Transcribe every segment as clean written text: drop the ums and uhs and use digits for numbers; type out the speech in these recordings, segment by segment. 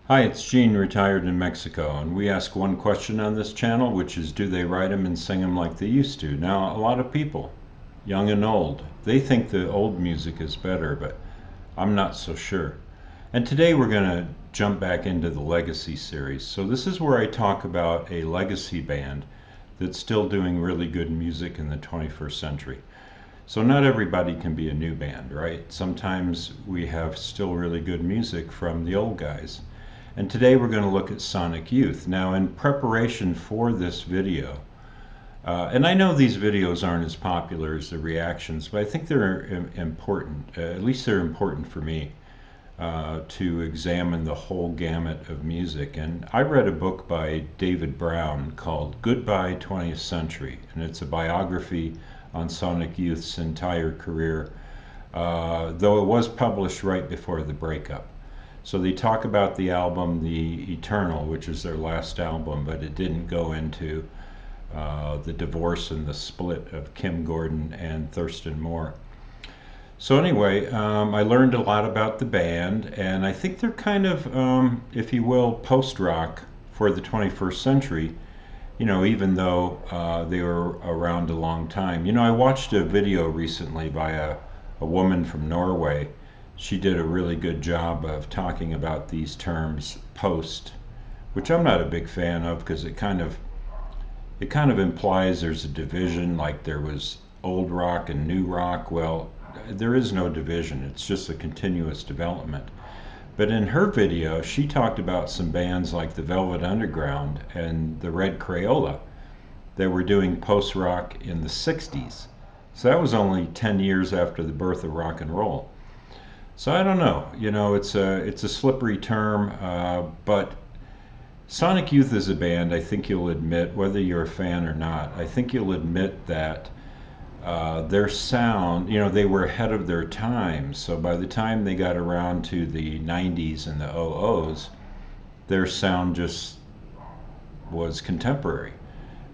Hi, it's Gene, retired in Mexico, and we ask one question on this channel, which is do they write them and sing them like they used to? Now, a lot of people, young and old, they think the old music is better, but I'm not so sure. And today we're going to jump back into the Legacy series. So this is where I talk about a legacy band that's still doing really good music in the 21st century. So not everybody can be a new band, right? Sometimes we have still really good music from the old guys. And today we're going to look at Sonic Youth. Now, in preparation for this video, and I know these videos aren't as popular as the reactions, but I think they're important. At least they're important for me to examine the whole gamut of music. And I read a book by David Brown called Goodbye 20th Century, and it's a biography on Sonic Youth's entire career, though it was published right before the breakup. So they talk about the album The Eternal, which is their last album, but it didn't go into the divorce and the split of Kim Gordon and Thurston Moore. So anyway, I learned a lot about the band, and I think they're kind of, if you will, post-rock for the 21st century, even though they were around a long time. I watched a video recently by a woman from Norway. She did a really good job of talking about these terms post, which I'm not a big fan of because it kind of implies there's a division, like there was old rock and new rock. Well, there is no division. It's just a continuous development. But in her video, she talked about some bands like the Velvet Underground and the Red Crayola that were doing post-rock in the 60s. So that was only 10 years after the birth of rock and roll. So I don't know. It's a slippery term, but Sonic Youth is a band. I think you'll admit, whether you're a fan or not, I think you'll admit that their sound, they were ahead of their time. So by the time they got around to the 90s and the 00s, their sound just was contemporary.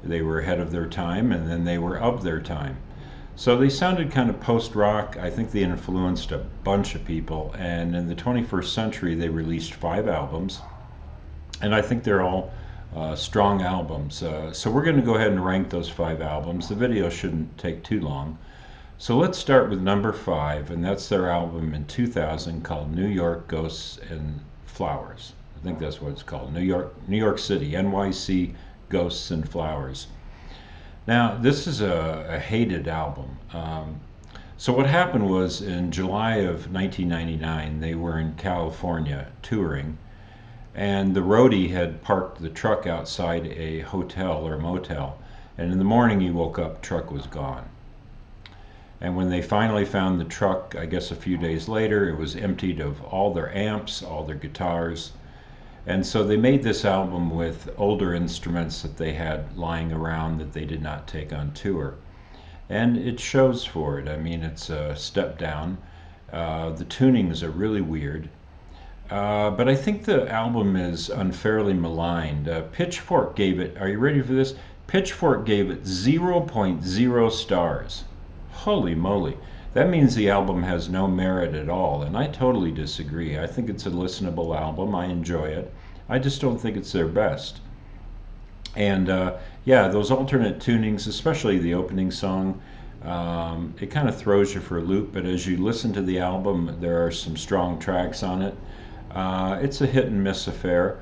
They were ahead of their time, and then they were of their time. So they sounded kind of post-rock. I think they influenced a bunch of people. And in the 21st century, they released 5 albums. And I think they're all strong albums. So we're going to go ahead and rank those 5 albums. The video shouldn't take too long. So let's start with number 5, and that's their album in 2000 called New York Ghosts and Flowers. I think that's what it's called. New York City, NYC Ghosts and Flowers. Now, this is a hated album. So what happened was in July of 1999, they were in California touring, and the roadie had parked the truck outside a hotel or motel, and in the morning he woke up, truck was gone. And when they finally found the truck, I guess a few days later, it was emptied of all their amps, all their guitars. And so they made this album with older instruments that they had lying around that they did not take on tour. And it shows for it. I mean, it's a step down. The tunings are really weird. But I think the album is unfairly maligned. Pitchfork gave it, are you ready for this? Pitchfork gave it 0.0 stars. Holy moly. That means the album has no merit at all, and I totally disagree. I think it's a listenable album. I enjoy it. I just don't think it's their best. And yeah, those alternate tunings, especially the opening song, it kind of throws you for a loop, but as you listen to the album, there are some strong tracks on it. It's a hit and miss affair.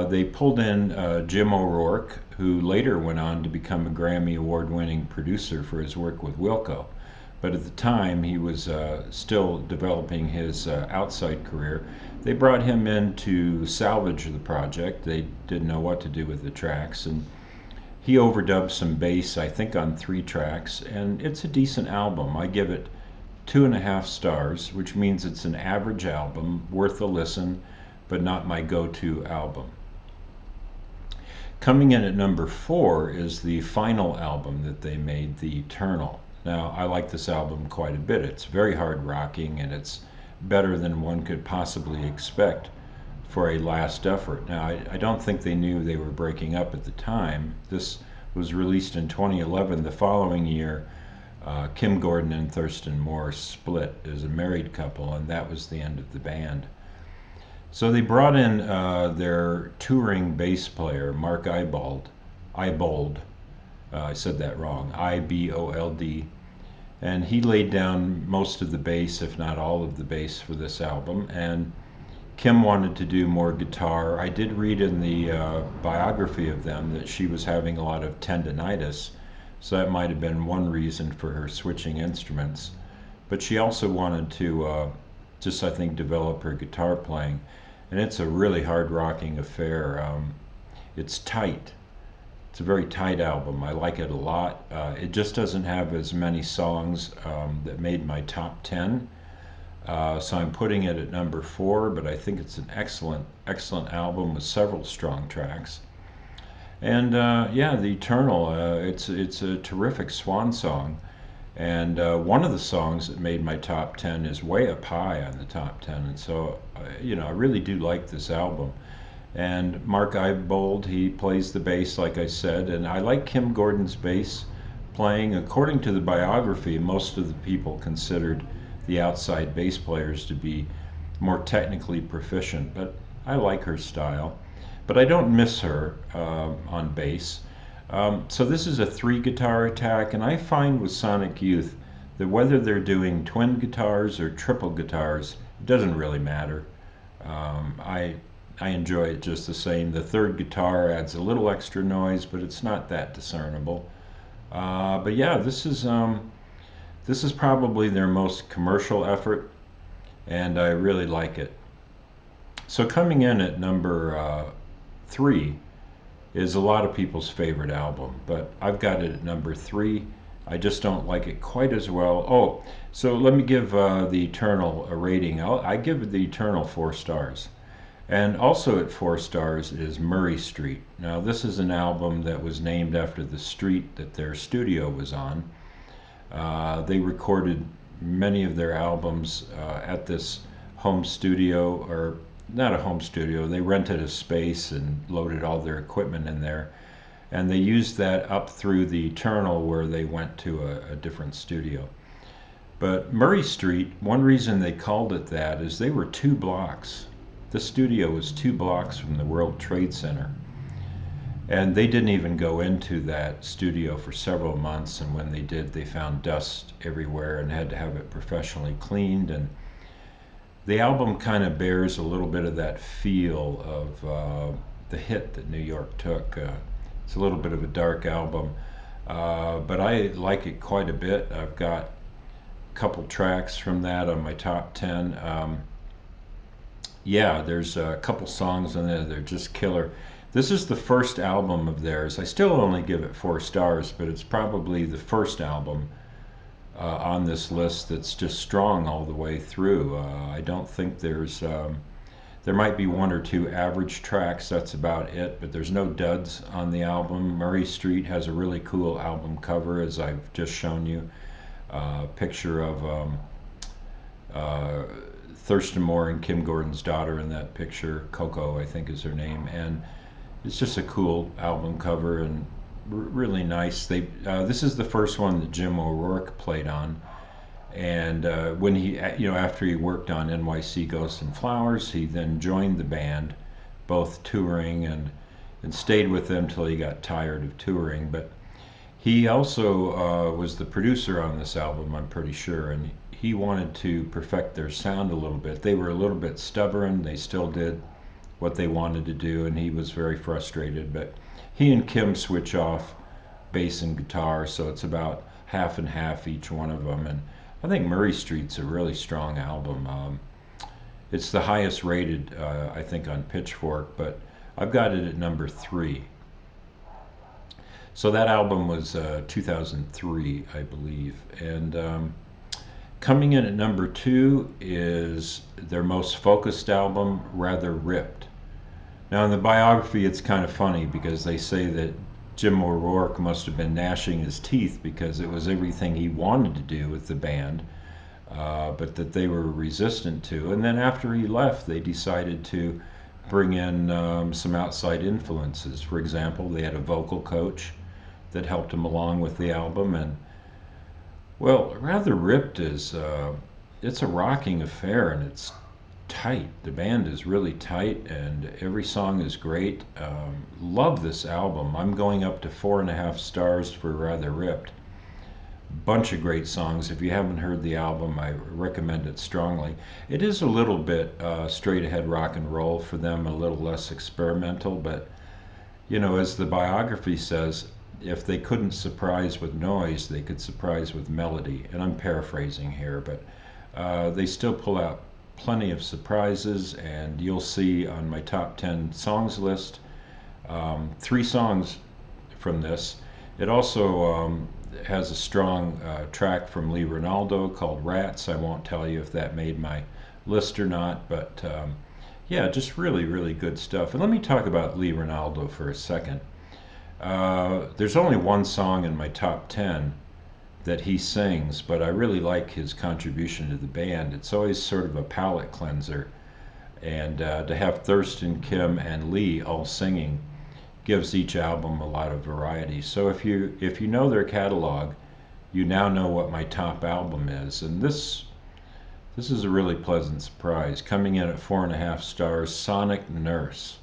They pulled in Jim O'Rourke, who later went on to become a Grammy award-winning producer for his work with Wilco. But at the time, he was still developing his outside career. They brought him in to salvage the project. They didn't know what to do with the tracks, and he overdubbed some bass, I think, on 3 tracks, and it's a decent album. I give it 2.5 stars, which means it's an average album, worth a listen, but not my go-to album. Coming in at number 4 is the final album that they made, The Eternal. Now, I like this album quite a bit. It's very hard rocking, and it's better than one could possibly expect for a last effort. Now, I don't think they knew they were breaking up at the time. This was released in 2011. The following year, Kim Gordon and Thurston Moore split as a married couple, and that was the end of the band. So they brought in their touring bass player, Mark Ibold. I said that wrong. Ibold. And he laid down most of the bass, if not all of the bass, for this album. And Kim wanted to do more guitar. I did read in the biography of them that she was having a lot of tendonitis, so that might have been one reason for her switching instruments. But she also wanted to just, I think, develop her guitar playing. And it's a really hard rocking affair. It's tight. It's a very tight album. I like it a lot. It just doesn't have as many songs that made my top 10. So I'm putting it at number 4, but I think it's an excellent, excellent album with several strong tracks. And yeah, The Eternal, it's a terrific swan song. And one of the songs that made my top 10 is way up high on the top 10. And so, I really do like this album. And Mark Ibold, he plays the bass, like I said, and I like Kim Gordon's bass playing. According to the biography, most of the people considered the outside bass players to be more technically proficient, but I like her style. But I don't miss her on bass. So this is a 3 guitar attack, and I find with Sonic Youth that whether they're doing twin guitars or triple guitars, it doesn't really matter. I enjoy it just the same. The third guitar adds a little extra noise, but it's not that discernible. But yeah, this is probably their most commercial effort, and I really like it. So coming in at number 3 is a lot of people's favorite album, but I've got it at number 3. I just don't like it quite as well. Oh, so let me give The Eternal a rating. I give The Eternal 4 stars. And also at 4 stars is Murray Street. Now, this is an album that was named after the street that their studio was on. They recorded many of their albums at this home studio, or not a home studio, they rented a space and loaded all their equipment in there. And they used that up through The Eternal, where they went to a different studio. But Murray Street, one reason they called it that is they were 2 blocks. The studio was 2 blocks from the World Trade Center. And they didn't even go into that studio for several months, and when they did, they found dust everywhere and had to have it professionally cleaned. And the album kind of bears a little bit of that feel of the hit that New York took. It's a little bit of a dark album, but I like it quite a bit. I've got a couple tracks from that on my top 10. Yeah, there's a couple songs in there that are just killer. This is the first album of theirs. I still only give it 4 stars, but it's probably the first album on this list that's just strong all the way through. I don't think there might be 1 or 2 average tracks, that's about it, but there's no duds on the album. Murray Street has a really cool album cover, as I've just shown you. A picture of Thurston Moore and Kim Gordon's daughter in that picture. Coco, I think, is her name. And it's just a cool album cover and really nice. This is the first one that Jim O'Rourke played on. And when he, after he worked on NYC Ghosts and Flowers, he then joined the band, both touring and stayed with them till he got tired of touring. But he also was the producer on this album, I'm pretty sure, and he wanted to perfect their sound a little bit. They were a little bit stubborn. They still did what they wanted to do, and he was very frustrated. But he and Kim switch off bass and guitar, so it's about half and half each one of them. And I think Murray Street's a really strong album. It's the highest rated, I think, on Pitchfork, but I've got it at number 3. So that album was 2003, I believe. And coming in at number 2 is their most focused album, Rather Ripped. Now in the biography it's kind of funny because they say that Jim O'Rourke must have been gnashing his teeth because it was everything he wanted to do with the band, but that they were resistant to. And then after he left, they decided to bring in some outside influences. For example, they had a vocal coach that helped him along with the album. And well, Rather Ripped is it's a rocking affair, and tight. The band is really tight, and every song is great. Love this album. I'm going up to 4.5 stars for Rather Ripped. Bunch of great songs. If you haven't heard the album, I recommend it strongly. It is a little bit straight ahead rock and roll for them, a little less experimental, but you know, as the biography says, if they couldn't surprise with noise, they could surprise with melody. And I'm paraphrasing here, but they still pull out plenty of surprises, and you'll see on my top 10 songs list 3 songs from this. It also has a strong track from Lee Ranaldo called Rats. I won't tell you if that made my list or not, but yeah, just really, really good stuff. And let me talk about Lee Ranaldo for a second. There's only one song in my top 10 that he sings, but I really like his contribution to the band. It's always sort of a palate cleanser, and to have Thurston, Kim, and Lee all singing gives each album a lot of variety. So if you know their catalog, you now know what my top album is, and this is a really pleasant surprise. Coming in at 4.5 stars, Sonic Nurse.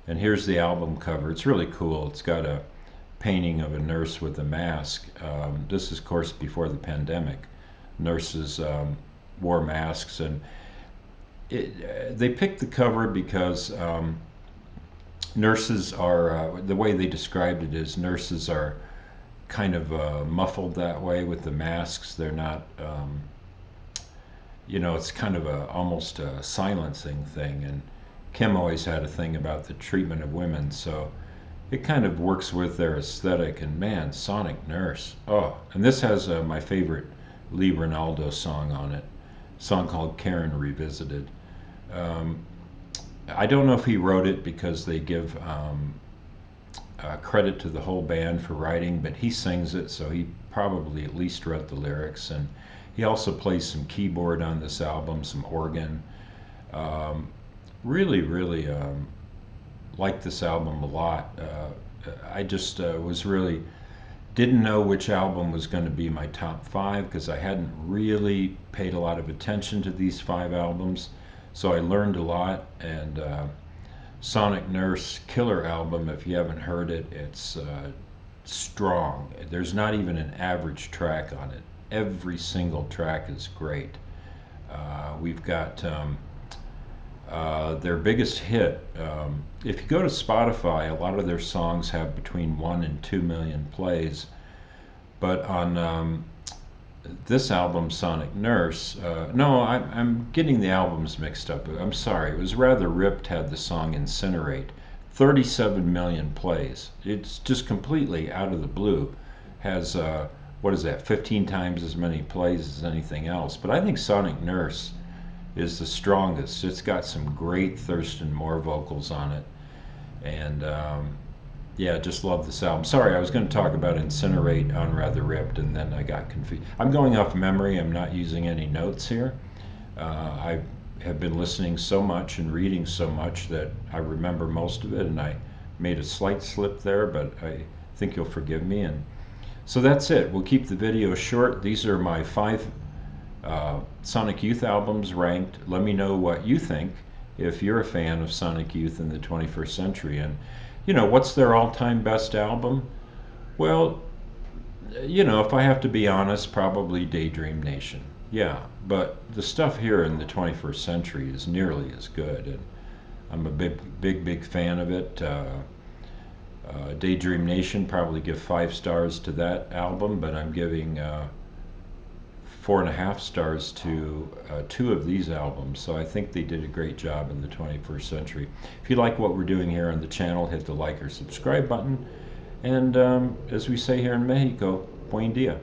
And here's the album cover. It's really cool. It's got a painting of a nurse with a mask. This is, of course, before the pandemic. Nurses wore masks, and they picked the cover because nurses are, the way they described it is nurses are kind of muffled that way with the masks. They're not, you know, it's kind of almost a silencing thing. And Kim always had a thing about the treatment of women, so it kind of works with their aesthetic. And man, Sonic Nurse. Oh, and this has my favorite Lee Ranaldo song on it, a song called Karen Revisited. I don't know if he wrote it because they give credit to the whole band for writing, but he sings it, so he probably at least wrote the lyrics. And he also plays some keyboard on this album, some organ. Really, really like this album a lot. I just was really didn't know which album was going to be my top 5 because I hadn't really paid a lot of attention to these 5 albums. So I learned a lot, and Sonic Nurse, killer album. If you haven't heard it, it's strong. There's not even an average track on it. Every single track is great. We've got their biggest hit. If you go to Spotify, a lot of their songs have between 1 and 2 million plays. But on this album, Sonic Nurse, no, I'm getting the albums mixed up. I'm sorry. It was Rather Ripped had the song Incinerate. 37 million plays. It's just completely out of the blue. Has, what is that, 15 times as many plays as anything else. But I think Sonic Nurse is the strongest. It's got some great Thurston Moore vocals on it. And yeah, just love this album. Sorry, I was going to talk about Incinerate on Rather Ripped, and then I got confused. I'm going off memory. I'm not using any notes here. I have been listening so much and reading so much that I remember most of it, and I made a slight slip there, but I think you'll forgive me. And so that's it. We'll keep the video short. These are my 5 Sonic Youth albums ranked. Let me know what you think if you're a fan of Sonic Youth in the 21st century. And you know, what's their all-time best album? Well, you know, if I have to be honest, probably Daydream Nation. Yeah, but the stuff here in the 21st century is nearly as good, and I'm a big fan of it. Daydream Nation, probably give 5 stars to that album, but I'm giving 4.5 stars to 2 of these albums. So I think they did a great job in the 21st century. If you like what we're doing here on the channel, hit the like or subscribe button. And as we say here in Mexico, buen dia.